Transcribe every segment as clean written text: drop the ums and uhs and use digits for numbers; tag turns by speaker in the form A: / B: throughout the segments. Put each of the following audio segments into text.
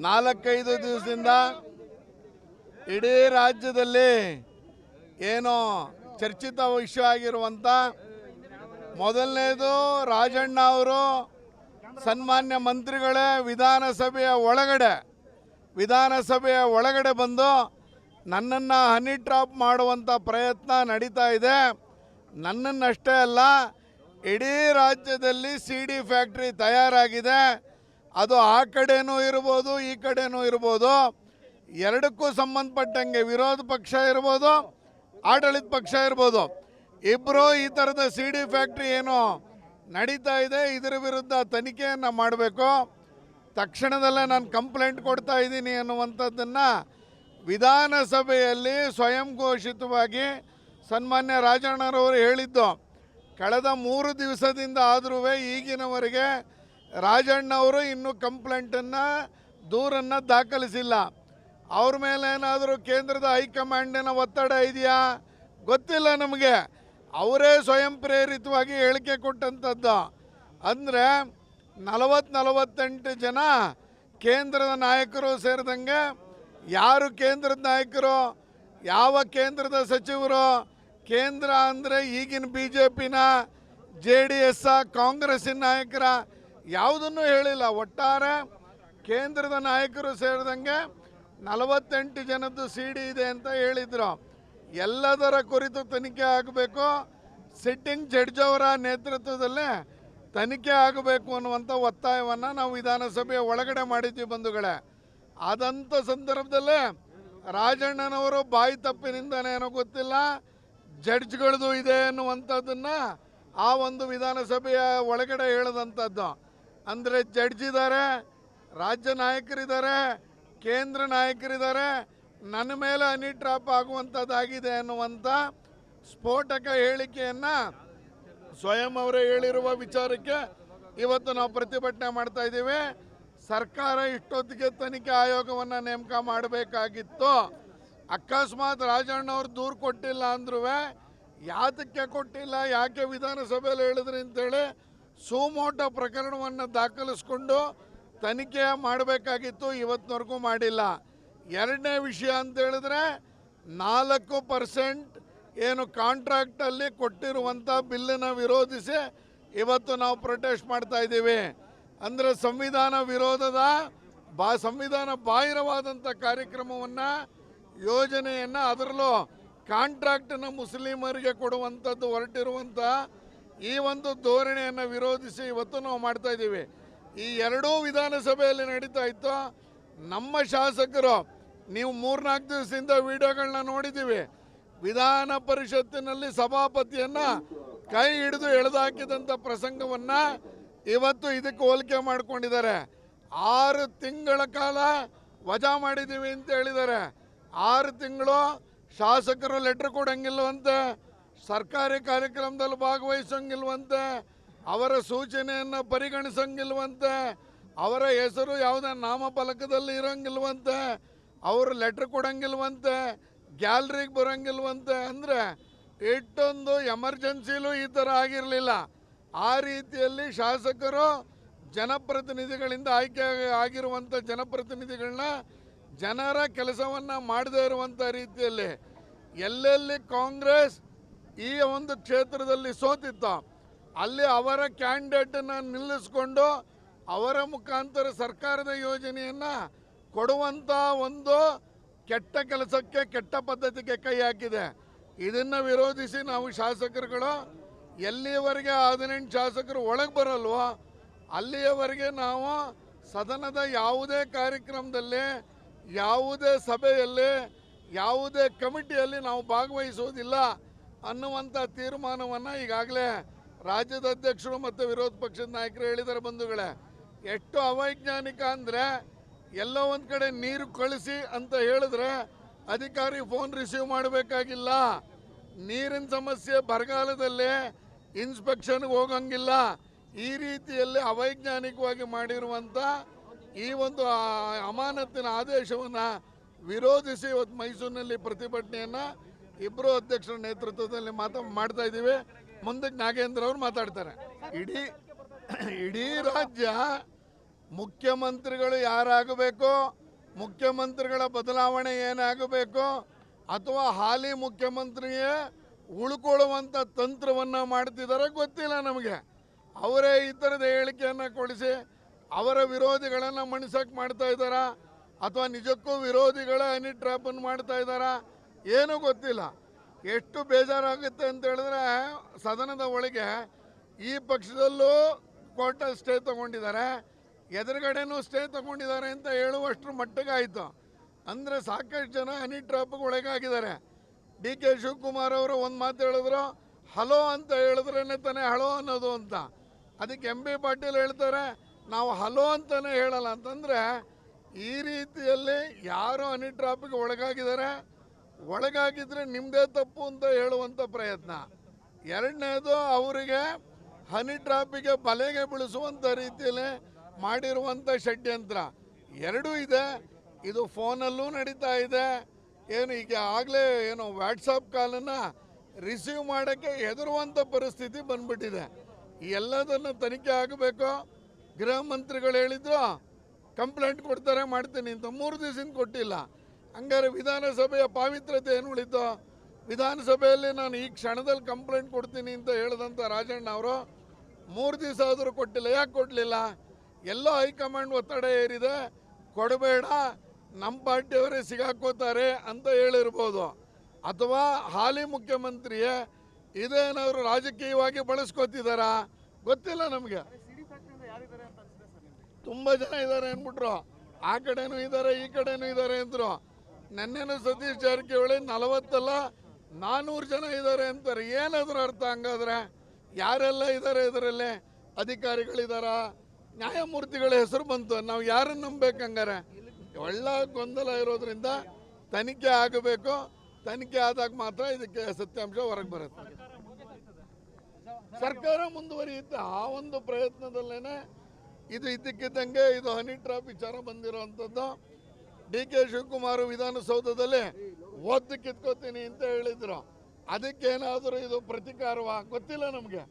A: 4-5 ದಿವಸದಿಂದ ಇಡೀ ರಾಜ್ಯದಲ್ಲಿ ಏನೋ ಚರ್ಚಿತ ವಿಷಯ ಆಗಿರುವಂಥ ಮೊದಲನೇದು ರಾಜಣ್ಣ ಅವರು ಸನ್ಮಾನ್ಯ ಮಂತ್ರಿಗಳೇ ವಿಧಾನಸಭೆಯ ಒಳಗಡೆ ಬಂದು ನನ್ನನ್ನು ಹನಿ ಟ್ರಾಪ್ ಮಾಡುವಂಥ ಪ್ರಯತ್ನ ನಡೀತಾ ಇದೆ. ನನ್ನನ್ನಷ್ಟೇ ಅಲ್ಲ, ಇಡೀ ರಾಜ್ಯದಲ್ಲಿ CD ಫ್ಯಾಕ್ಟ್ರಿ ತಯಾರಾಗಿದೆ. ಅದು ಆ ಕಡೆನೂ ಇರ್ಬೋದು, ಈ ಕಡೆನೂ ಇರ್ಬೋದು. ಎರಡಕ್ಕೂ ಸಂಬಂಧಪಟ್ಟಂಗೆ ವಿರೋಧ ಪಕ್ಷ ಇರ್ಬೋದು, ಆಡಳಿತ ಪಕ್ಷ ಇರ್ಬೋದು, ಇಬ್ಬರು ಈ ಥರದ CD ಫ್ಯಾಕ್ಟ್ರಿ ಏನು ನಡೀತಾ ಇದೆ ಇದರ ವಿರುದ್ಧ ತನಿಖೆಯನ್ನು ಮಾಡಬೇಕು. ತಕ್ಷಣದಲ್ಲೇ ನಾನು ಕಂಪ್ಲೇಂಟ್ ಕೊಡ್ತಾ ಇದ್ದೀನಿ ಅನ್ನುವಂಥದ್ದನ್ನು ವಿಧಾನಸಭೆಯಲ್ಲಿ ಸ್ವಯಂ ಘೋಷಿತವಾಗಿ ಸನ್ಮಾನ್ಯ ರಾಜಣ್ಣರವರು ಹೇಳಿದ್ದು. ಕಳೆದ 3 ದಿವಸದಿಂದ ಆದರೂ ಈಗಿನವರೆಗೆ ರಾಜಣ್ಣವರು ಇನ್ನೂ ದೂರನ್ನು ದಾಖಲಿಸಿಲ್ಲ. ಅವ್ರ ಮೇಲೆ ಏನಾದರೂ ಕೇಂದ್ರದ ಹೈಕಮಾಂಡಿನ ಒತ್ತಡ ಇದೆಯಾ ಗೊತ್ತಿಲ್ಲ ನಮಗೆ. ಅವರೇ ಸ್ವಯಂ ಪ್ರೇರಿತವಾಗಿ ಹೇಳಿಕೆ ಕೊಟ್ಟಂಥದ್ದು. ಅಂದರೆ 40-48 ಜನ ಕೇಂದ್ರದ ನಾಯಕರು ಸೇರಿದಂಗೆ, ಯಾರು ಕೇಂದ್ರದ ನಾಯಕರು, ಯಾವ ಕೇಂದ್ರದ ಸಚಿವರು, ಕೇಂದ್ರ ಅಂದರೆ ಈಗಿನ BJPನ, JDS, ಕಾಂಗ್ರೆಸ್ಸಿನ ನಾಯಕರ ಯಾವುದನ್ನು ಹೇಳಿಲ್ಲ. ಒಟ್ಟಾರೆ ಕೇಂದ್ರದ ನಾಯಕರು ಸೇರಿದಂಗೆ 48 ಜನದ್ದು CD ಇದೆ ಅಂತ ಹೇಳಿದರು. ಎಲ್ಲದರ ಕುರಿತು ತನಿಖೆ ಆಗಬೇಕು. ಸಿಟ್ಟಿಂಗ್ ಜಡ್ಜ್ ಅವರ ನೇತೃತ್ವದಲ್ಲೇ ತನಿಖೆ ಆಗಬೇಕು ಅನ್ನುವಂಥ ಒತ್ತಾಯವನ್ನು ನಾವು ವಿಧಾನಸಭೆಯ ಒಳಗಡೆ ಮಾಡಿದ್ವಿ ಬಂಧುಗಳೇ. ಆದಂಥ ಸಂದರ್ಭದಲ್ಲೇ ರಾಜಣ್ಣನವರು ಬಾಯಿ ತಪ್ಪಿನಿಂದನೇನೋ ಗೊತ್ತಿಲ್ಲ ಜಡ್ಜ್ಗಳದು ಇದೆ ಅನ್ನುವಂಥದ್ದನ್ನು ಆ ಒಂದು ವಿಧಾನಸಭೆಯ ಒಳಗಡೆ ಹೇಳದಂಥದ್ದು. ಅಂದರೆ ಜಡ್ಜ್ ಇದ್ದಾರೆ, ರಾಜ್ಯ ನಾಯಕರಿದ್ದಾರೆ, ಕೇಂದ್ರ ನಾಯಕರಿದ್ದಾರೆ, ನನ್ನ ಮೇಲೆ ಹನಿ ಟ್ರಾಪ್ ಆಗುವಂಥದ್ದಾಗಿದೆ ಅನ್ನುವಂಥ ಸ್ಫೋಟಕ ಹೇಳಿಕೆಯನ್ನು ಸ್ವಯಂ ಅವರೇ ಹೇಳಿರುವ ವಿಚಾರಕ್ಕೆ ಇವತ್ತು ನಾವು ಪ್ರತಿಭಟನೆ ಮಾಡ್ತಾ ಇದ್ದೀವಿ. ಸರ್ಕಾರ ಇಷ್ಟೊತ್ತಿಗೆ ತನಿಖೆ ಆಯೋಗವನ್ನು ನೇಮಕ ಮಾಡಬೇಕಾಗಿತ್ತು. ಅಕಸ್ಮಾತ್ ರಾಜಣ್ಣವ್ರು ದೂರು ಕೊಟ್ಟಿಲ್ಲ ಅಂದ್ರೂ ಯಾತಕ್ಕೆ ಕೊಟ್ಟಿಲ್ಲ, ಯಾಕೆ ವಿಧಾನಸಭೆಯಲ್ಲಿ ಹೇಳಿದ್ರಿ ಅಂತೇಳಿ ಸುಮೋಟೋ ಪ್ರಕರಣವನ್ನು ದಾಖಲಿಸ್ಕೊಂಡು ತನಿಖೆ ಮಾಡಬೇಕಾಗಿತ್ತು. ಇವತ್ತಿನವರೆಗೂ ಮಾಡಿಲ್ಲ. ಎರಡನೇ ವಿಷಯ ಅಂತ ಹೇಳಿದ್ರೆ 4% ಏನು ಕಾಂಟ್ರಾಕ್ಟಲ್ಲಿ ಕೊಟ್ಟಿರುವಂಥ ಬಿಲ್ಲನ್ನು ವಿರೋಧಿಸಿ ಇವತ್ತು ನಾವು ಪ್ರೊಟೆಸ್ಟ್ ಮಾಡ್ತಾ ಇದ್ದೀವಿ. ಅಂದರೆ ಸಂವಿಧಾನ ವಿರೋಧದ ಸಂವಿಧಾನ ಬಾಹಿರವಾದಂಥ ಕಾರ್ಯಕ್ರಮವನ್ನು, ಯೋಜನೆಯನ್ನು, ಅದರಲ್ಲೂ ಕಾಂಟ್ರಾಕ್ಟನ್ನು ಮುಸ್ಲಿಮರಿಗೆ ಕೊಡುವಂಥದ್ದು ಹೊರಟಿರುವಂಥ ಈ ಒಂದು ಧೋರಣೆಯನ್ನು ವಿರೋಧಿಸಿ ಇವತ್ತು ನಾವು ಮಾಡ್ತಾ ಇದ್ದೀವಿ. ಈ ಎರಡೂ ವಿಧಾನಸಭೆಯಲ್ಲಿ ನಡೀತಾ ಇತ್ತು. ನಮ್ಮ ಶಾಸಕರು, ನೀವು 3-4 ದಿವಸದಿಂದ ವಿಡಿಯೋಗಳನ್ನ ನೋಡಿದ್ದೀವಿ, ವಿಧಾನ ಪರಿಷತ್ತಿನಲ್ಲಿ ಸಭಾಪತಿಯನ್ನು ಕೈ ಹಿಡಿದು ಎಳೆದಾಕಿದಂಥ ಪ್ರಸಂಗವನ್ನು ಇವತ್ತು ಇದಕ್ಕೆ ಹೋಲಿಕೆ ಮಾಡಿಕೊಂಡಿದ್ದಾರೆ. 6 ತಿಂಗಳ ಕಾಲ ವಜಾ ಮಾಡಿದ್ದೀವಿ ಅಂತ ಹೇಳಿದ್ದಾರೆ. 6 ತಿಂಗಳು ಶಾಸಕರು ಲೆಟ್ರ್ ಕೊಡೋಂಗಿಲ್ವಂತೆ, ಸರ್ಕಾರಿ ಕಾರ್ಯಕ್ರಮದಲ್ಲಿ ಭಾಗವಹಿಸೋಂಗಿಲ್ವಂತೆ, ಅವರ ಸೂಚನೆಯನ್ನು ಪರಿಗಣಿಸೋಂಗಿಲ್ವಂತೆ, ಅವರ ಹೆಸರು ಯಾವುದೇ ನಾಮಫಲಕದಲ್ಲಿ ಇರೋಂಗಿಲ್ವಂತೆ, ಅವರು ಲೆಟ್ರ್ ಕೊಡೋಂಗಿಲ್ವಂತೆ, ಗ್ಯಾಲರಿಗೆ ಬರೋಂಗಿಲ್ವಂತೆ. ಅಂದರೆ ಇಷ್ಟೊಂದು ಎಮರ್ಜೆನ್ಸಿಲೂ ಈ ಥರ ಆಗಿರಲಿಲ್ಲ. ಆ ರೀತಿಯಲ್ಲಿ ಶಾಸಕರು ಜನಪ್ರತಿನಿಧಿಗಳಿಂದ ಆಯ್ಕೆ ಆಗಿರುವಂಥ ಜನಪ್ರತಿನಿಧಿಗಳನ್ನ ಜನರ ಕೆಲಸವನ್ನು ಮಾಡದೇ ಇರುವಂಥ ರೀತಿಯಲ್ಲಿ ಎಲ್ಲೆಲ್ಲಿ ಕಾಂಗ್ರೆಸ್ ಈ ಒಂದು ಕ್ಷೇತ್ರದಲ್ಲಿ ಸೋತಿತ್ತು ಅಲ್ಲಿ ಅವರ ಕ್ಯಾಂಡಿಡೇಟನ್ನು ನಿಲ್ಲಿಸ್ಕೊಂಡು ಅವರ ಮುಖಾಂತರ ಸರ್ಕಾರದ ಯೋಜನೆಯನ್ನು ಕೊಡುವಂಥ ಒಂದು ಕೆಟ್ಟ ಕೆಲಸಕ್ಕೆ, ಕೆಟ್ಟ ಪದ್ಧತಿಗೆ ಕೈ ಹಾಕಿದೆ. ಇದನ್ನು ವಿರೋಧಿಸಿ ನಾವು ಶಾಸಕರುಗಳು ಎಲ್ಲಿಯವರೆಗೆ 18 ಶಾಸಕರು ಒಳಗೆ ಬರಲ್ವೋ ಅಲ್ಲಿಯವರೆಗೆ ನಾವು ಸದನದ ಯಾವುದೇ ಕಾರ್ಯಕ್ರಮದಲ್ಲಿ, ಯಾವುದೇ ಸಭೆಯಲ್ಲಿ, ಯಾವುದೇ ಕಮಿಟಿಯಲ್ಲಿ ನಾವು ಭಾಗವಹಿಸುವುದಿಲ್ಲ ಅನ್ನುವಂಥ ತೀರ್ಮಾನವನ್ನು ಈಗಾಗಲೇ ರಾಜ್ಯದ ಅಧ್ಯಕ್ಷರು ಮತ್ತು ವಿರೋಧ ಪಕ್ಷದ ನಾಯಕರು ಹೇಳಿದ್ದಾರೆ. ಬಂಧುಗಳೇ, ಎಷ್ಟು ಅವೈಜ್ಞಾನಿಕ ಅಂದರೆ, ಎಲ್ಲೋ ಒಂದು ಕಡೆ ನೀರು ಕಳಿಸಿ ಅಂತ ಹೇಳಿದ್ರೆ ಅಧಿಕಾರಿ ಫೋನ್ ರಿಸೀವ್ ಮಾಡಬೇಕಾಗಿಲ್ಲ. ನೀರಿನ ಸಮಸ್ಯೆ ಬರಗಾಲದಲ್ಲಿ ಇನ್ಸ್ಪೆಕ್ಷನ್ಗೆ ಹೋಗಂಗಿಲ್ಲ. ಈ ರೀತಿಯಲ್ಲಿ ಅವೈಜ್ಞಾನಿಕವಾಗಿ ಮಾಡಿರುವಂಥ ಈ ಒಂದು ಅಮಾನತಿನ ಆದೇಶವನ್ನು ವಿರೋಧಿಸಿ ಇವತ್ತು ಮೈಸೂರಿನಲ್ಲಿ ಪ್ರತಿಭಟನೆಯನ್ನು ಇಬ್ಬರು ಅಧ್ಯಕ್ಷರ ನೇತೃತ್ವದಲ್ಲಿ ಮಾಡ್ತಾ ಇದ್ದೀವಿ. ಮುಂದಕ್ಕೆ ನಾಗೇಂದ್ರ ಅವರು ಮಾತಾಡ್ತಾರೆ. ಇಡೀ ರಾಜ್ಯ ಮುಖ್ಯಮಂತ್ರಿಗಳು ಯಾರಾಗಬೇಕು, ಮುಖ್ಯಮಂತ್ರಿಗಳ ಬದಲಾವಣೆ ಏನಾಗಬೇಕು, ಅಥವಾ ಹಾಲಿ ಮುಖ್ಯಮಂತ್ರಿಗೆ ಉಳ್ಕೊಳ್ಳುವಂಥ ತಂತ್ರವನ್ನು ಮಾಡ್ತಿದ್ದಾರೆ ಗೊತ್ತಿಲ್ಲ ನಮಗೆ. ಅವರೇ ಈ ಥರದ ಹೇಳಿಕೆಯನ್ನು ಕೊಡಿಸಿ ಅವರ ವಿರೋಧಿಗಳನ್ನು ಮಣಿಸಕ್ಕೆ ಮಾಡ್ತಾ ಇದ್ದಾರಾ, ಅಥವಾ ನಿಜಕ್ಕೂ ವಿರೋಧಿಗಳ ಹನಿ ಟ್ರ್ಯಾಪನ್ನು ಮಾಡ್ತಾ ಇದ್ದಾರಾ, ಏನೂ ಗೊತ್ತಿಲ್ಲ. ಎಷ್ಟು ಬೇಜಾರಾಗುತ್ತೆ ಅಂತ ಹೇಳಿದ್ರೆ, ಸದನದ ಒಳಗೆ ಈ ಪಕ್ಷದಲ್ಲೂ ಕೋರ್ಟಲ್ಲಿ ಸ್ಟೇ ತಗೊಂಡಿದ್ದಾರೆ, ಎದುರುಗಡೆನೂ ಸ್ಟೇ ತಗೊಂಡಿದ್ದಾರೆ ಅಂತ ಹೇಳುವಷ್ಟರ ಮಟ್ಟಿಗೆ ಆಯಿತು. ಅಂದರೆ ಸಾಕಷ್ಟು ಜನ ಹನಿ ಟ್ರ್ಯಾಪ್ಗೆ ಒಳಗಾಗಿದ್ದಾರೆ. ಡಿ ಕೆ ಶಿವಕುಮಾರ್ ಅವರು ಒಂದು ಮಾತು ಹೇಳಿದ್ರು, ಹಲೋ ಅಂತ ಹೇಳಿದ್ರೇ ತಾನೇ ಹಲೋ ಅನ್ನೋದು ಅಂತ. ಅದಕ್ಕೆ ಎಂ ಬಿ ಪಾಟೀಲ್ ಹೇಳ್ತಾರೆ, ನಾವು ಹಲೋ ಅಂತಲೇ ಹೇಳಲ್ಲ ಅಂತಂದರೆ, ಈ ರೀತಿಯಲ್ಲಿ ಯಾರು ಹನಿ ಟ್ರ್ಯಾಪ್ಗೆ ಒಳಗಾಗಿದ್ದಾರೆ, ಒಳಗಾಗಿದ್ರೆ ನಿಮ್ಮದೇ ತಪ್ಪು ಅಂತ ಹೇಳುವಂಥ ಪ್ರಯತ್ನ. ಎರಡನೇದು, ಅವರಿಗೆ ಹನಿ ಟ್ರ್ಯಾಪಿಗೆ ಬಲೆಗೆ ಬೀಳಿಸುವಂಥ ರೀತಿಯಲ್ಲಿ ಮಾಡಿರುವಂಥ ಷಡ್ಯಂತ್ರ ಎರಡೂ ಇದೆ. ಇದು ಫೋನಲ್ಲೂ ನಡೀತಾ ಇದೆ. ಏನು ಈಗ ಆಗಲೇ ಏನು ವಾಟ್ಸಪ್ ಕಾಲನ್ನು ರಿಸೀವ್ ಮಾಡೋಕ್ಕೆ ಹೆದರುವಂಥ ಪರಿಸ್ಥಿತಿ ಬಂದ್ಬಿಟ್ಟಿದೆ. ಈ ಎಲ್ಲದನ್ನು ತನಿಖೆ ಆಗಬೇಕು. ಗೃಹ ಮಂತ್ರಿಗಳು ಹೇಳಿದ್ರು ಕಂಪ್ಲೇಂಟ್ ಕೊಡ್ತಾರೆ ಮಾಡ್ತೀನಿ ಅಂತ, 3 ದಿವಸದಿಂದ ಕೊಟ್ಟಿಲ್ಲ. ಹಂಗಾರೆ ವಿಧಾನಸಭೆಯ ಪಾವಿತ್ರ್ಯತೆ ಏನು ಉಳಿತು? ವಿಧಾನಸಭೆಯಲ್ಲಿ ನಾನು ಈ ಕ್ಷಣದಲ್ಲಿ ಕಂಪ್ಲೇಂಟ್ ಕೊಡ್ತೀನಿ ಅಂತ ಹೇಳಿದಂಥ ರಾಜಣ್ಣ ಅವರು 3 ದಿವಸ ಆದರೂ ಕೊಟ್ಟಿಲ್ಲ. ಯಾಕೆ ಕೊಡಲಿಲ್ಲ? ಎಲ್ಲೋ ಹೈಕಮಾಂಡ್ ಒತ್ತಡ ಏರಿದೆ, ಕೊಡಬೇಡ, ನಮ್ಮ ಪಾರ್ಟಿಯವರೇ ಸಿಗಾಕೋತಾರೆ ಅಂತ ಹೇಳಿರ್ಬೋದು. ಅಥವಾ ಹಾಲಿ ಮುಖ್ಯಮಂತ್ರಿಯೇ ಇದೇನಾದ್ರು ರಾಜಕೀಯವಾಗಿ ಬಳಸ್ಕೋತಿದ್ದಾರಾ ಗೊತ್ತಿಲ್ಲ ನಮಗೆ. ತುಂಬ ಜನ ಇದ್ದಾರೆ ಅಂದ್ಬಿಟ್ರು, ಆ ಕಡೆನೂ ಇದ್ದಾರೆ ಈ ಕಡೆನೂ ಇದ್ದಾರೆ ಅಂದರು. ನೆನ್ನೆನೂ ಸತೀಶ್ ಜಾರಕಿಹೊಳಿ 40 ಅಲ್ಲ 400 ಜನ ಇದ್ದಾರೆ ಅಂತಾರೆ. ಏನಾದರೂ ಅರ್ಥ ಹಂಗಾದ್ರೆ? ಯಾರೆಲ್ಲ ಇದ್ದಾರೆ ಇದರಲ್ಲಿ? ಅಧಿಕಾರಿಗಳಿದಾರ, ನ್ಯಾಯಮೂರ್ತಿಗಳ ಹೆಸರು ಬಂತು, ನಾವು ಯಾರನ್ನು ನಂಬಬೇಕಂಗಾರೆ? ಒಳ್ಳೆ ಗೊಂದಲ ಇರೋದ್ರಿಂದ ತನಿಖೆ ಆಗಬೇಕು. ತನಿಖೆ ಆದಾಗ ಮಾತ್ರ ಇದಕ್ಕೆ ಸತ್ಯಾಂಶ ಹೊರಗೆ ಬರುತ್ತೆ. ಸರ್ಕಾರ ಮುಂದುವರಿಯುತ್ತೆ. ಆ ಒಂದು ಪ್ರಯತ್ನದಲ್ಲೇನೆ ಇದು ಇದ್ದಕ್ಕಿದ್ದಂಗೆ ಇದು ಹನಿ ಟ್ರ್ಯಾಪ್ ವಿಚಾರ ಬಂದಿರೋವಂಥದ್ದು. ಡಿ ಕೆ ಶಿವಕುಮಾರ್ ವಿಧಾನಸೌಧದಲ್ಲಿ ಒತ್ತು ಕಿತ್ಕೋತೀನಿ ಅಂತ ಹೇಳಿದ್ರು. ಅದಕ್ಕೇನಾದರೂ ಇದು ಪ್ರತಿಕಾರವಾ ಗೊತ್ತಿಲ್ಲ ನಮಗೆ.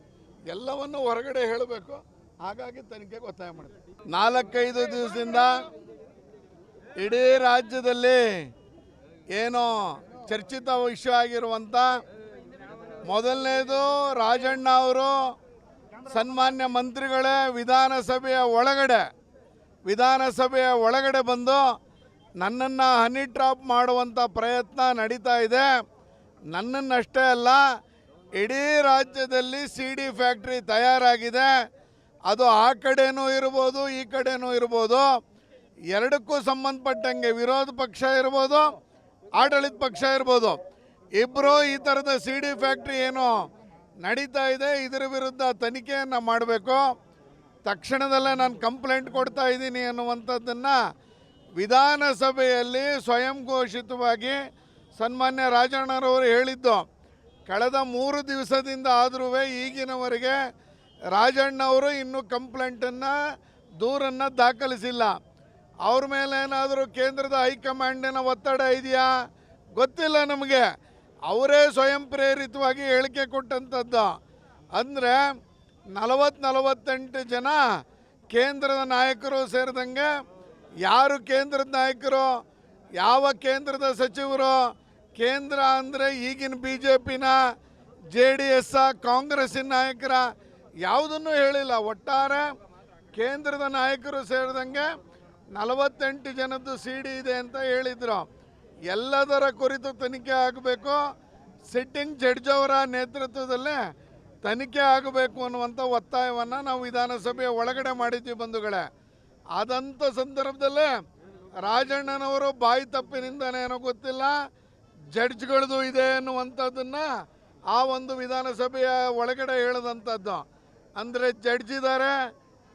A: ಎಲ್ಲವನ್ನು ಹೊರಗಡೆ ಹೇಳಬೇಕು. ಹಾಗಾಗಿ ತನಿಖೆಗೆ ಒತ್ತಾಯ ಮಾಡ್ತೀವಿ. 4-5 ದಿವಸದಿಂದ ಇಡೀ ರಾಜ್ಯದಲ್ಲಿ ಏನೋ ಚರ್ಚಿತ ವಿಷಯ ಆಗಿರುವಂಥ ಮೊದಲನೇದು, ರಾಜಣ್ಣ ಅವರು ಸನ್ಮಾನ್ಯ ಮಂತ್ರಿಗಳೇ ವಿಧಾನಸಭೆಯ ಒಳಗಡೆ ಬಂದು ನನ್ನನ್ನು ಹನಿ ಟ್ರಾಪ್ ಮಾಡುವಂಥ ಪ್ರಯತ್ನ ನಡೀತಾ ಇದೆ. ನನ್ನನ್ನಷ್ಟೇ ಅಲ್ಲ, ಇಡೀ ರಾಜ್ಯದಲ್ಲಿ CD ಫ್ಯಾಕ್ಟ್ರಿ ತಯಾರಾಗಿದೆ. ಅದು ಆ ಕಡೆನೂ ಇರ್ಬೋದು ಈ ಕಡೆನೂ ಇರ್ಬೋದು. ಎರಡಕ್ಕೂ ಸಂಬಂಧಪಟ್ಟಂಗೆ ವಿರೋಧ ಪಕ್ಷ ಇರ್ಬೋದು, ಆಡಳಿತ ಪಕ್ಷ ಇರ್ಬೋದು, ಇಬ್ಬರು ಈ ಥರದ CD ಫ್ಯಾಕ್ಟ್ರಿ ಏನು ನಡೀತಾ ಇದೆ ಇದರ ವಿರುದ್ಧ ತನಿಖೆಯನ್ನು ಮಾಡಬೇಕು. ತಕ್ಷಣದಲ್ಲೇ ನಾನು ಕಂಪ್ಲೇಂಟ್ ಕೊಡ್ತಾ ಇದ್ದೀನಿ ಅನ್ನುವಂಥದ್ದನ್ನು ವಿಧಾನಸಭೆಯಲ್ಲಿ ಸ್ವಯಂ ಘೋಷಿತವಾಗಿ ಸನ್ಮಾನ್ಯ ರಾಜಣ್ಣರವರು ಹೇಳಿದ್ದು. ಕಳೆದ 3 ದಿವಸದಿಂದ ಆದರೂ ಈಗಿನವರೆಗೆ ರಾಜಣ್ಣವರು ಇನ್ನೂ ಕಂಪ್ಲೇಂಟನ್ನು ದೂರನ್ನು ದಾಖಲಿಸಿಲ್ಲ. ಅವ್ರ ಮೇಲೆ ಏನಾದರೂ ಕೇಂದ್ರದ ಹೈಕಮಾಂಡಿನ ಒತ್ತಡ ಇದೆಯಾ ಗೊತ್ತಿಲ್ಲ ನಮಗೆ. ಅವರೇ ಸ್ವಯಂ ಪ್ರೇರಿತವಾಗಿ ಹೇಳಿಕೆ ಕೊಟ್ಟಂಥದ್ದು. ಅಂದರೆ 40-48 ಜನ ಕೇಂದ್ರದ ನಾಯಕರು ಸೇರಿದಂಗೆ, ಯಾರು ಕೇಂದ್ರದ ನಾಯಕರು, ಯಾವ ಕೇಂದ್ರದ ಸಚಿವರು, ಕೇಂದ್ರ ಅಂದರೆ ಈಗಿನ BJPನ, JDS, ಕಾಂಗ್ರೆಸ್ಸಿನ ನಾಯಕರ, ಯಾವುದನ್ನು ಹೇಳಿಲ್ಲ. ಒಟ್ಟಾರೆ ಕೇಂದ್ರದ ನಾಯಕರು ಸೇರಿದಂಗೆ 48 ಜನದ್ದು CD ಇದೆ ಅಂತ ಹೇಳಿದರು. ಎಲ್ಲದರ ಕುರಿತು ತನಿಖೆ ಆಗಬೇಕು. ಸಿಟ್ಟಿಂಗ್ ಜಡ್ಜ್ ಅವರ ನೇತೃತ್ವದಲ್ಲೇ ತನಿಖೆ ಆಗಬೇಕು ಅನ್ನುವಂಥ ಒತ್ತಾಯವನ್ನು ನಾವು ವಿಧಾನಸಭೆಯ ಒಳಗಡೆ ಮಾಡಿದ್ವಿ ಬಂಧುಗಳೇ. ಆದಂಥ ಸಂದರ್ಭದಲ್ಲೇ ರಾಜಣ್ಣನವರು ಬಾಯಿ ತಪ್ಪಿನಿಂದನೇನೋ ಗೊತ್ತಿಲ್ಲ ಜಡ್ಜ್ಗಳದು ಇದೆ ಅನ್ನುವಂಥದ್ದನ್ನು ಆ ಒಂದು ವಿಧಾನಸಭೆಯ ಒಳಗಡೆ ಹೇಳಿದಂಥದ್ದು. ಅಂದರೆ ಜಡ್ಜ್ ಇದ್ದಾರೆ,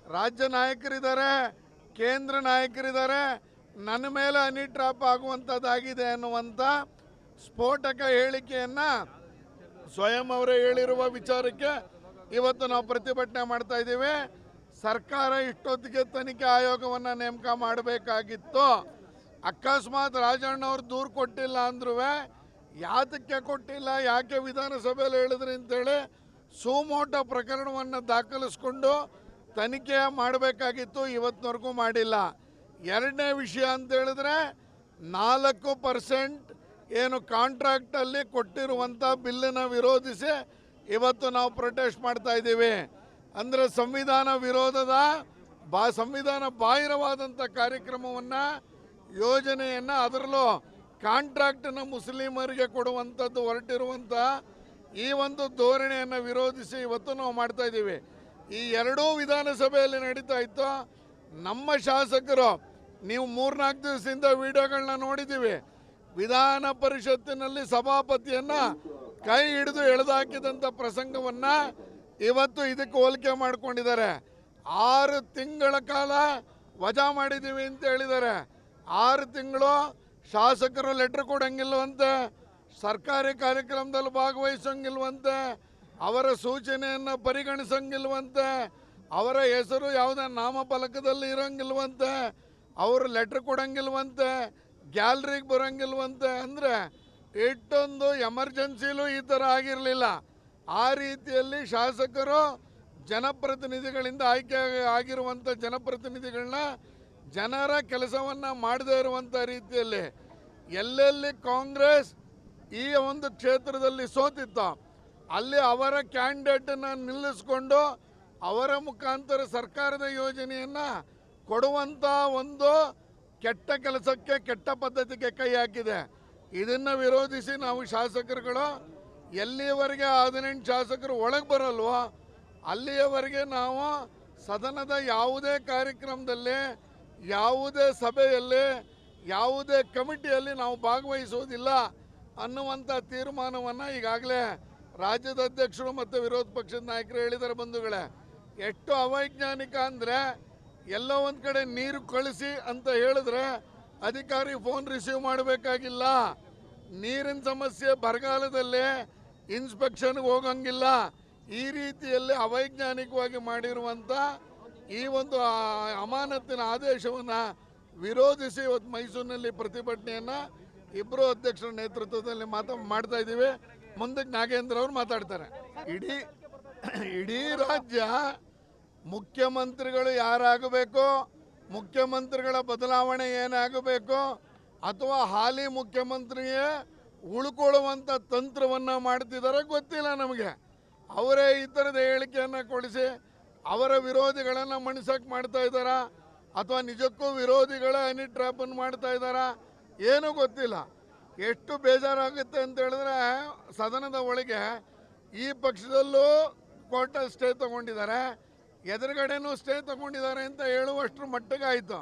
A: ರಾಜ್ಯ ನಾಯಕರಿದ್ದಾರೆ, ಕೇಂದ್ರ ನಾಯಕರಿದ್ದಾರೆ, ನನ್ನ ಮೇಲೆ ಹನಿ ಟ್ರಾಪ್ ಆಗುವಂಥದ್ದಾಗಿದೆ ಅನ್ನುವಂಥ ಸ್ಫೋಟಕ ಹೇಳಿಕೆಯನ್ನು ಸ್ವಯಂ ಅವರೇ ಹೇಳಿರುವ ವಿಚಾರಕ್ಕೆ ಇವತ್ತು ನಾವು ಪ್ರತಿಭಟನೆ ಮಾಡ್ತಾ ಇದ್ದೀವಿ. ಸರ್ಕಾರ ಇಷ್ಟೊತ್ತಿಗೆ ತನಿಖೆ ಆಯೋಗವನ್ನು ನೇಮಕ ಮಾಡಬೇಕಾಗಿತ್ತು. ಅಕಸ್ಮಾತ್ ರಾಜಣ್ಣವ್ರು ದೂರು ಕೊಟ್ಟಿಲ್ಲ ಅಂದ್ರೂ ಯಾತಕ್ಕೆ ಕೊಟ್ಟಿಲ್ಲ, ಯಾಕೆ ವಿಧಾನಸಭೆಯಲ್ಲಿ ಹೇಳಿದ್ರಿ ಅಂತೇಳಿ ಸುಮೋಟೋ ಪ್ರಕರಣವನ್ನು ದಾಖಲಿಸ್ಕೊಂಡು ತನಿಖೆ ಮಾಡಬೇಕಾಗಿತ್ತು, ಇವತ್ತಿನವರೆಗೂ ಮಾಡಿಲ್ಲ. ಎರಡನೇ ವಿಷಯ ಅಂತ ಹೇಳಿದ್ರೆ 4% ಏನು ಕಾಂಟ್ರಾಕ್ಟಲ್ಲಿ ಕೊಟ್ಟಿರುವಂಥ ಬಿಲ್ಲನ್ನು ವಿರೋಧಿಸಿ ಇವತ್ತು ನಾವು ಪ್ರೊಟೆಸ್ಟ್ ಮಾಡ್ತಾ ಇದ್ದೀವಿ. ಅಂದರೆ ಸಂವಿಧಾನ ವಿರೋಧದ ಸಂವಿಧಾನ ಬಾಹಿರವಾದಂಥ ಕಾರ್ಯಕ್ರಮವನ್ನು, ಯೋಜನೆಯನ್ನು, ಅದರಲ್ಲೂ ಕಾಂಟ್ರಾಕ್ಟನ್ನು ಮುಸ್ಲಿಮರಿಗೆ ಕೊಡುವಂಥದ್ದು ಹೊರಟಿರುವಂಥ ಈ ಒಂದು ಧೋರಣೆಯನ್ನು ವಿರೋಧಿಸಿ ಇವತ್ತು ನಾವು ಮಾಡ್ತಾ ಇದ್ದೀವಿ. ಈ ಎರಡೂ ವಿಧಾನಸಭೆಯಲ್ಲಿ ನಡೀತಾ ಇತ್ತು. ನಮ್ಮ ಶಾಸಕರು, ನೀವು 3-4 ದಿವಸದಿಂದ ವಿಡಿಯೋಗಳನ್ನ ನೋಡಿದ್ದೀವಿ, ವಿಧಾನ ಪರಿಷತ್ತಿನಲ್ಲಿ ಸಭಾಪತಿಯನ್ನು ಕೈ ಹಿಡಿದು ಎಳೆದಾಕಿದಂಥ ಪ್ರಸಂಗವನ್ನು ಇವತ್ತು ಇದಕ್ಕೆ ಹೋಲಿಕೆ ಮಾಡ್ಕೊಂಡಿದ್ದಾರೆ. 6 ತಿಂಗಳ ಕಾಲ ವಜಾ ಮಾಡಿದ್ದೀವಿ ಅಂತ ಹೇಳಿದ್ದಾರೆ. 6 ತಿಂಗಳು ಶಾಸಕರು ಲೆಟ್ರ್ ಕೊಡೋಂಗಿಲ್ವಂತೆ, ಸರ್ಕಾರಿ ಕಾರ್ಯಕ್ರಮದಲ್ಲಿ ಭಾಗವಹಿಸೋಂಗಿಲ್ವಂತೆ, ಅವರ ಸೂಚನೆಯನ್ನು ಪರಿಗಣಿಸೋಂಗಿಲ್ವಂತೆ, ಅವರ ಹೆಸರು ಯಾವುದೇ ನಾಮಫಲಕದಲ್ಲಿ ಇರೋಂಗಿಲ್ವಂತೆ, ಅವರು ಲೆಟ್ರ್ ಕೊಡೋಂಗಿಲ್ವಂತೆ, ಗ್ಯಾಲರಿಗೆ ಬರೋಂಗಿಲ್ವಂತೆ. ಅಂದರೆ ಇಷ್ಟೊಂದು ಎಮರ್ಜೆನ್ಸಿಲೂ ಈ ಥರ ಆಗಿರಲಿಲ್ಲ. ಆ ರೀತಿಯಲ್ಲಿ ಶಾಸಕರು ಜನಪ್ರತಿನಿಧಿಗಳಿಂದ ಆಯ್ಕೆ ಆಗಿರುವಂಥ ಜನಪ್ರತಿನಿಧಿಗಳನ್ನ ಜನರ ಕೆಲಸವನ್ನು ಮಾಡದೇ ಇರುವಂಥ ರೀತಿಯಲ್ಲಿ ಎಲ್ಲೆಲ್ಲಿ ಕಾಂಗ್ರೆಸ್ ಈ ಒಂದು ಕ್ಷೇತ್ರದಲ್ಲಿ ಸೋತಿತ್ತು ಅಲ್ಲಿ ಅವರ ಕ್ಯಾಂಡಿಡೇಟನ್ನು ನಿಲ್ಲಿಸ್ಕೊಂಡು ಅವರ ಮುಖಾಂತರ ಸರ್ಕಾರದ ಯೋಜನೆಯನ್ನು ಕೊಡುವಂಥ ಒಂದು ಕೆಟ್ಟ ಕೆಲಸಕ್ಕೆ, ಕೆಟ್ಟ ಪದ್ಧತಿಗೆ ಕೈ ಹಾಕಿದೆ. ಇದನ್ನು ವಿರೋಧಿಸಿ ನಾವು ಶಾಸಕರುಗಳು ಎಲ್ಲಿಯವರೆಗೆ 18 ಶಾಸಕರು ಒಳಗೆ ಬರಲ್ವೋ ಅಲ್ಲಿಯವರೆಗೆ ನಾವು ಸದನದ ಯಾವುದೇ ಕಾರ್ಯಕ್ರಮದಲ್ಲಿ, ಯಾವುದೇ ಸಭೆಯಲ್ಲಿ, ಯಾವುದೇ ಕಮಿಟಿಯಲ್ಲಿ ನಾವು ಭಾಗವಹಿಸುವುದಿಲ್ಲ ಅನ್ನುವಂಥ ತೀರ್ಮಾನವನ್ನು ಈಗಾಗಲೇ ರಾಜ್ಯದ ಅಧ್ಯಕ್ಷರು ಮತ್ತು ವಿರೋಧ ಪಕ್ಷದ ನಾಯಕರು ಹೇಳಿದ್ದಾರೆ. ಬಂಧುಗಳೇ, ಎಷ್ಟು ಅವೈಜ್ಞಾನಿಕ ಅಂದರೆ, ಎಲ್ಲೋ ಒಂದು ಕಡೆ ನೀರು ಕಳಿಸಿ ಅಂತ ಹೇಳಿದ್ರೆ ಅಧಿಕಾರಿ ಫೋನ್ ರಿಸೀವ್ ಮಾಡಬೇಕಾಗಿಲ್ಲ. ನೀರಿನ ಸಮಸ್ಯೆ ಬರಗಾಲದಲ್ಲಿ ಇನ್ಸ್ಪೆಕ್ಷನ್ಗೆ ಹೋಗಂಗಿಲ್ಲ. ಈ ರೀತಿಯಲ್ಲಿ ಅವೈಜ್ಞಾನಿಕವಾಗಿ ಮಾಡಿರುವಂಥ ಈ ಒಂದು ಅಮಾನತಿನ ಆದೇಶವನ್ನು ವಿರೋಧಿಸಿ ಇವತ್ತು ಮೈಸೂರಿನಲ್ಲಿ ಪ್ರತಿಭಟನೆಯನ್ನು ಇಬ್ಬರು ಅಧ್ಯಕ್ಷರ ನೇತೃತ್ವದಲ್ಲಿ ಮಾಡ್ತಾ ಇದ್ದೀವಿ. ಮುಂದಕ್ಕೆ ನಾಗೇಂದ್ರ ಅವರು ಮಾತಾಡ್ತಾರೆ. ಇಡೀ ರಾಜ್ಯ ಮುಖ್ಯಮಂತ್ರಿಗಳು ಯಾರಾಗಬೇಕು, ಮುಖ್ಯಮಂತ್ರಿಗಳ ಬದಲಾವಣೆ ಏನಾಗಬೇಕು, ಅಥವಾ ಹಾಲಿ ಮುಖ್ಯಮಂತ್ರಿಯೇ ಉಳ್ಕೊಳ್ಳುವಂಥ ತಂತ್ರವನ್ನು ಮಾಡ್ತಿದ್ದಾರೆ ಗೊತ್ತಿಲ್ಲ ನಮಗೆ. ಅವರೇ ಈ ಥರದ ಹೇಳಿಕೆಯನ್ನು ಕೊಡಿಸಿ ಅವರ ವಿರೋಧಿಗಳನ್ನು ಮಣಿಸಕ್ಕೆ ಮಾಡ್ತಾ ಇದ್ದಾರಾ, ಅಥವಾ ನಿಜಕ್ಕೂ ವಿರೋಧಿಗಳ ಹನಿ ಟ್ರ್ಯಾಪನ್ನು ಮಾಡ್ತಾ ಇದ್ದಾರಾ, ಏನೂ ಗೊತ್ತಿಲ್ಲ. ಎಷ್ಟು ಬೇಜಾರಾಗುತ್ತೆ ಅಂತ ಹೇಳಿದ್ರೆ, ಸದನದ ಒಳಗೆ ಈ ಪಕ್ಷದಲ್ಲೂ ಕೋರ್ಟಲ್ಲಿ ಸ್ಟೇ ತಗೊಂಡಿದ್ದಾರೆ, ಎದುರುಗಡೆನೂ ಸ್ಟೇ ತಗೊಂಡಿದ್ದಾರೆ ಅಂತ ಹೇಳುವಷ್ಟರ ಮಟ್ಟಿಗೆ ಆಯಿತು.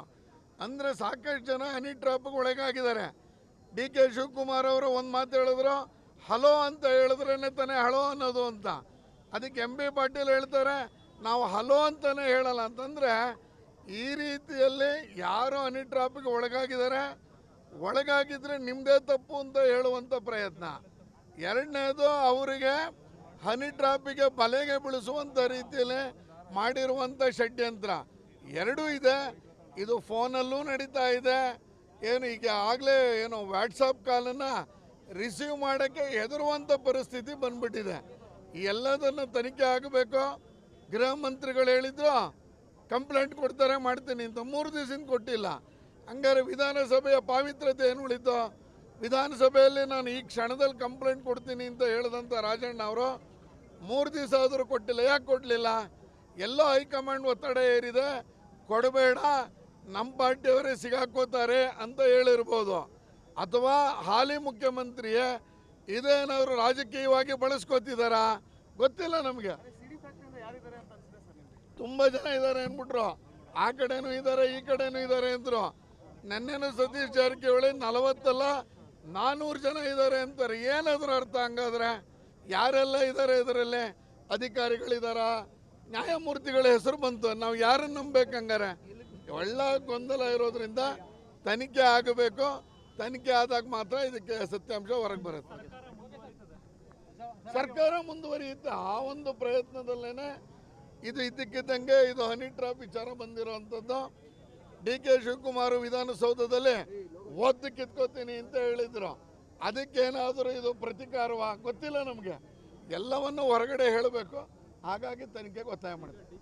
A: ಅಂದರೆ ಸಾಕಷ್ಟು ಜನ ಹನಿ ಟ್ರ್ಯಾಪ್ಗೆ ಒಳಗಾಗಿದ್ದಾರೆ. ಡಿ ಕೆ ಶಿವಕುಮಾರ್ ಅವರು ಒಂದು ಮಾತು ಹೇಳಿದ್ರು, ಹಲೋ ಅಂತ ಹೇಳಿದ್ರೇ ತಾನೇ ಹಲೋ ಅನ್ನೋದು ಅಂತ. ಅದಕ್ಕೆ ಎಂ ಬಿ ಪಾಟೀಲ್ ಹೇಳ್ತಾರೆ, ನಾವು ಹಲೋ ಅಂತಲೇ ಹೇಳಲ್ಲ ಅಂತಂದರೆ, ಈ ರೀತಿಯಲ್ಲಿ ಯಾರು ಹನಿ ಟ್ರ್ಯಾಪ್ಗೆ ಒಳಗಾಗಿದ್ದಾರೆ, ಒಳಗಾಗಿದ್ದರೆ ನಿಮ್ಮದೇ ತಪ್ಪು ಅಂತ ಹೇಳುವಂಥ ಪ್ರಯತ್ನ. ಎರಡನೇದು, ಅವರಿಗೆ ಹನಿ ಟ್ರ್ಯಾಪಿಗೆ ಬಲೆಗೆ ಬೀಳಿಸುವಂಥ ರೀತಿಯಲ್ಲಿ ಮಾಡಿರುವಂಥ ಷಡ್ಯಂತ್ರ ಎರಡೂ ಇದೆ. ಇದು ಫೋನಲ್ಲೂ ನಡೀತಾ ಇದೆ. ಏನು ಈಗ ಆಗಲೇ ಏನು ವಾಟ್ಸಪ್ ಕಾಲನ್ನು ರಿಸೀವ್ ಮಾಡೋಕ್ಕೆ ಹೆದರುವಂಥ ಪರಿಸ್ಥಿತಿ ಬಂದ್ಬಿಟ್ಟಿದೆ. ಈ ಎಲ್ಲದನ್ನು ತನಿಖೆ ಆಗಬೇಕು. ಗೃಹ ಮಂತ್ರಿಗಳು ಹೇಳಿದ್ರು ಕಂಪ್ಲೇಂಟ್ ಕೊಡ್ತಾರೆ ಮಾಡ್ತೀನಿ ಅಂತ, 3 ದಿವಸದಿಂದ ಕೊಟ್ಟಿಲ್ಲ. ಹಂಗಾರೆ ವಿಧಾನಸಭೆಯ ಪಾವಿತ್ರ್ಯತೆ ಏನು ಉಳಿತು? ವಿಧಾನಸಭೆಯಲ್ಲಿ ನಾನು ಈ ಕ್ಷಣದಲ್ಲಿ ಕಂಪ್ಲೇಂಟ್ ಕೊಡ್ತೀನಿ ಅಂತ ಹೇಳಿದಂಥ ರಾಜಣ್ಣ ಅವರು 3 ದಿವಸ ಆದರೂ ಕೊಟ್ಟಿಲ್ಲ. ಯಾಕೆ ಕೊಡಲಿಲ್ಲ? ಎಲ್ಲೋ ಹೈಕಮಾಂಡ್ ಒತ್ತಡ ಏರಿದೆ, ಕೊಡಬೇಡ, ನಮ್ಮ ಪಾರ್ಟಿಯವರೇ ಸಿಗಾಕೋತಾರೆ ಅಂತ ಹೇಳಿರ್ಬೋದು. ಅಥವಾ ಹಾಲಿ ಮುಖ್ಯಮಂತ್ರಿಯೇ ಇದೇನಾದ್ರು ರಾಜಕೀಯವಾಗಿ ಬಳಸ್ಕೋತಿದ್ದಾರಾ ಗೊತ್ತಿಲ್ಲ ನಮಗೆ. ತುಂಬ ಜನ ಇದ್ದಾರೆ ಅಂದ್ಬಿಟ್ರು, ಆ ಕಡೆನೂ ಇದ್ದಾರೆ ಈ ಕಡೆನೂ ಇದ್ದಾರೆ ಅಂದರು. ನೆನ್ನೆನೂ ಸತೀಶ್ ಜಾರಕಿಹೊಳಿ 40 ಅಲ್ಲ 400 ಜನ ಇದ್ದಾರೆ ಅಂತಾರೆ. ಏನಾದರೂ ಅರ್ಥ ಹಂಗಾದ್ರೆ? ಯಾರೆಲ್ಲ ಇದ್ದಾರೆ ಇದರಲ್ಲಿ? ಅಧಿಕಾರಿಗಳಿದಾರ, ನ್ಯಾಯಮೂರ್ತಿಗಳ ಹೆಸರು ಬಂತು, ನಾವು ಯಾರನ್ನು ನಂಬಬೇಕಂಗಾರೆ? ಒಳ್ಳೆ ಗೊಂದಲ ಇರೋದ್ರಿಂದ ತನಿಖೆ ಆಗಬೇಕು. ತನಿಖೆ ಆದಾಗ ಮಾತ್ರ ಇದಕ್ಕೆ ಸತ್ಯಾಂಶ ಹೊರಗೆ ಬರುತ್ತೆ. ಸರ್ಕಾರ ಮುಂದುವರಿಯುತ್ತೆ. ಆ ಒಂದು ಪ್ರಯತ್ನದಲ್ಲೇನೆ ಇದು ಇದ್ದಕ್ಕಿದ್ದಂಗೆ ಇದು ಹನಿ ಟ್ರ್ಯಾಪ್ ವಿಚಾರ ಬಂದಿರೋವಂಥದ್ದು. ಡಿ ಕೆ ಶಿವಕುಮಾರ್ ವಿಧಾನಸೌಧದಲ್ಲಿ ಒತ್ತು ಕಿತ್ಕೋತೀನಿ ಅಂತ ಹೇಳಿದ್ರು. ಅದಕ್ಕೇನಾದರೂ ಇದು ಪ್ರತಿಕಾರವಾ ಗೊತ್ತಿಲ್ಲ ನಮಗೆ. ಎಲ್ಲವನ್ನು ಹೊರಗಡೆ ಹೇಳಬೇಕು. ಹಾಗಾಗಿ ತನಿಖೆಗೆ ಒತ್ತಾಯ ಮಾಡ್ತೀವಿ.